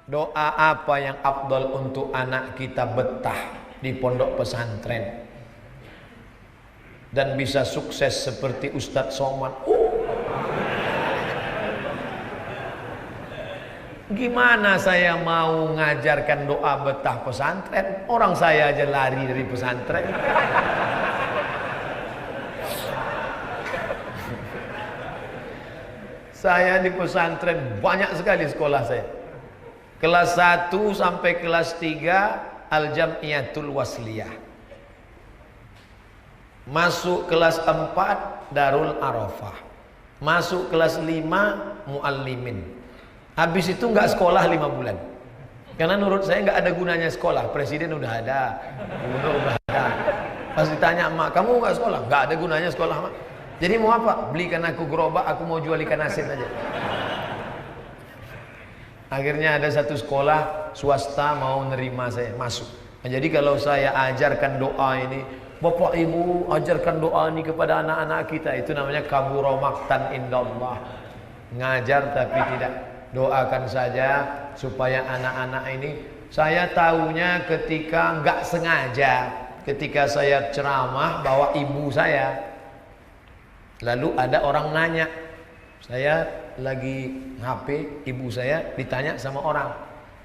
Doa apa yang afdal untuk anak kita betah di pondok pesantren dan bisa sukses seperti Ustadz Somad? Gimana saya mau ngajarkan doa betah pesantren? Orang saya aja lari dari pesantren. Saya di pesantren banyak sekali sekolah saya. Kelas 1 sampai kelas 3 Al-Jam'iyatul Wasliyah. Masuk kelas 4 Darul Arafah. Masuk kelas 5 Muallimin. Habis itu nggak sekolah 5 bulan. Karena menurut saya nggak ada gunanya sekolah. Presiden udah ada, gubernur udah ada. Pas ditanya, "Mak, kamu nggak sekolah?" "Nggak ada gunanya sekolah, Mak." "Jadi mau apa?" "Belikan aku gerobak, aku mau jual ikan asin aja." Akhirnya ada satu sekolah swasta mau nerima saya masuk. Nah, jadi kalau saya ajarkan doa ini, Bapak Ibu ajarkan doa ini kepada anak-anak kita, itu namanya kabura maqtan indallah. Ngajar tapi tidak. Doakan saja supaya anak-anak ini, saya tahunya ketika nggak sengaja, ketika saya ceramah bawa ibu saya, lalu ada orang nanya, saya lagi HP, ibu saya ditanya sama orang,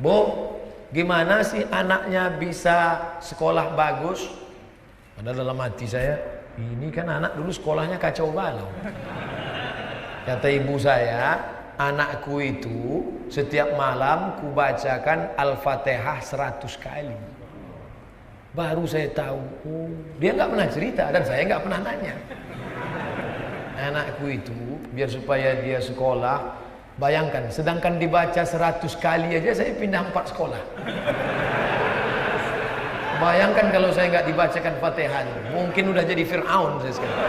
"Bu, gimana sih anaknya bisa sekolah bagus?" Padahal dalam hati saya, ini kan anak dulu sekolahnya kacau balau. Kata ibu saya, "Anakku itu setiap malam kubacakan Al-Fatihah 100 kali." Baru saya tahu, oh, dia nggak pernah cerita dan saya nggak pernah nanya. Anakku itu biar supaya dia sekolah, bayangkan, sedangkan dibaca 100 kali aja saya pindah 4 sekolah. Bayangkan kalau saya nggak dibacakan Fatihah, mungkin udah jadi Fir'aun saya sekarang.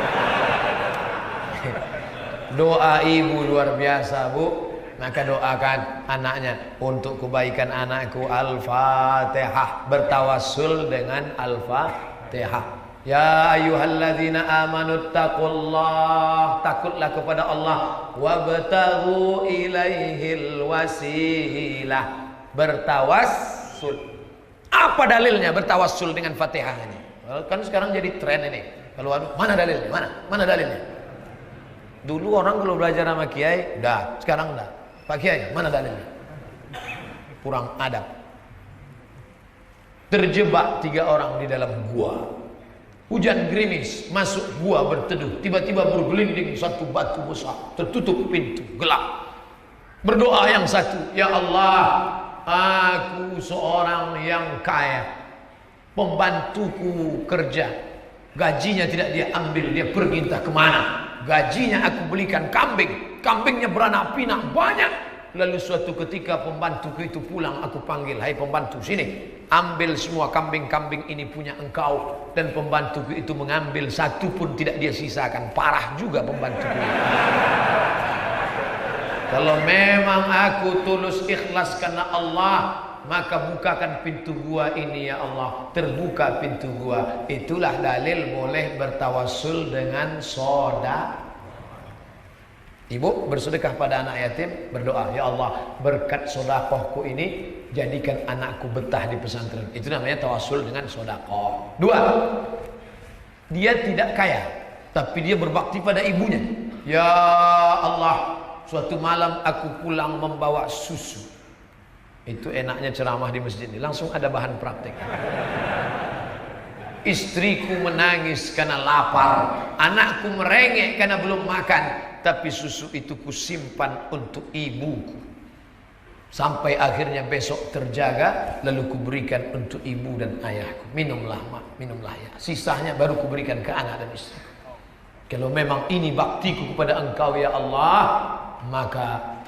Doa ibu luar biasa, Bu. Maka doakan anaknya, untuk kebaikan anakku Al-Fatihah, bertawassul dengan Al-Fatihah. Ya ayyuhalladzina amanu taqullah, takutlah kepada Allah, wabtaghu ilaihil wasilah, bertawassul. Apa dalilnya bertawassul dengan Fatihah ini? Kan sekarang jadi tren ini. Kalau mana dalilnya? Mana dalilnya? Dulu orang kalau belajar sama kiai, dah, sekarang dah. Pak Kiai, mana dalilnya? Kurang adab. Terjebak 3 orang di dalam gua. Hujan gerimis, masuk gua berteduh. Tiba-tiba bergelinding satu batu besar, tertutup pintu, gelap. Berdoa yang satu, "Ya Allah, aku seorang yang kaya. Pembantuku kerja, gajinya tidak dia ambil, dia pergi entah kemana. Gajinya aku belikan kambing, kambingnya beranak pinak banyak. Lalu suatu ketika pembantuku itu pulang, aku panggil, 'Hai pembantu, sini, ambil semua kambing-kambing ini punya engkau.' Dan pembantuku itu mengambil, satu pun tidak dia sisakan. Parah juga pembantuku. Kalau memang aku tulus ikhlas karena Allah, maka bukakan pintu gua ini ya Allah. Terbuka pintu gua. Itulah dalil boleh bertawassul dengan sedekah. Ibu bersedekah pada anak yatim, berdoa, "Ya Allah, berkat sedekahku ini jadikan anakku betah di pesantren." Itu namanya tawassul dengan sedekah. 2, dia tidak kaya, tapi dia berbakti pada ibunya. "Ya Allah, suatu malam aku pulang membawa susu." Itu enaknya ceramah di masjid ini, langsung ada bahan praktek. "Istriku menangis karena lapar, anakku merengek karena belum makan, tapi susu itu kusimpan untuk ibuku. Sampai akhirnya besok terjaga, lalu kuberikan untuk ibu dan ayahku. Minumlah mak, minumlah ya. Sisanya baru kuberikan ke anak dan istri. Kalau memang ini baktiku kepada engkau ya Allah, maka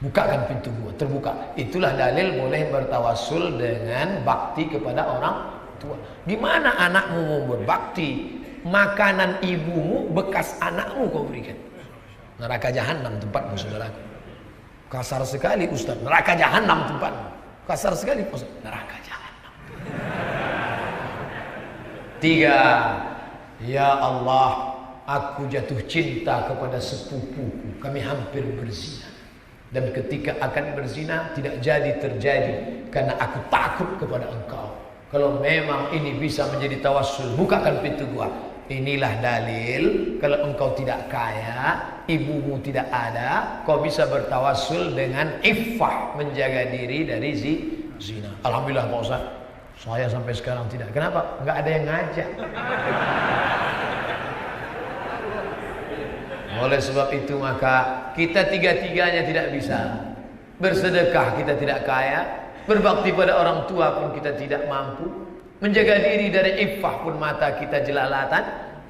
bukakan pintu gua." Terbuka. Itulah dalil boleh bertawassul dengan bakti kepada orang tua. Gimana anakmu mau berbakti? Makanan ibumu bekas anakmu kau berikan. Neraka jahanam tempatmu, saudaraku. Kasar sekali Ustaz, neraka jahanam tempatmu. Kasar sekali Ustaz, neraka jahanam. 3, ya Allah, aku jatuh cinta kepada sepupuku, kami hampir berzina. Dan ketika akan berzina tidak jadi terjadi karena aku takut kepada engkau. Kalau memang ini bisa menjadi tawassul, bukakan pintu gua. Inilah dalil kalau engkau tidak kaya, ibumu tidak ada, kau bisa bertawassul dengan iffah, menjaga diri dari zina. Alhamdulillah Pak Ustaz, saya sampai sekarang tidak. Kenapa? Enggak ada yang ngajak. Oleh sebab itu maka kita tiga-tiganya tidak bisa. Bersedekah kita tidak kaya, berbakti pada orang tua pun kita tidak mampu, menjaga diri dari iffah pun mata kita jelalatan,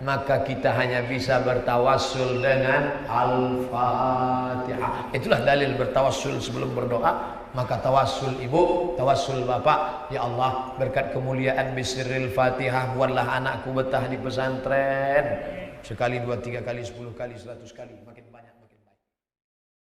maka kita hanya bisa bertawassul dengan Al-Fatihah. Itulah dalil bertawassul sebelum berdoa. Maka tawassul ibu, tawassul bapak, ya Allah berkat kemuliaan bisiril Fatihah buatlah anakku betah di pesantren. Sekali, dua, tiga kali, 10 kali, 100 kali, makin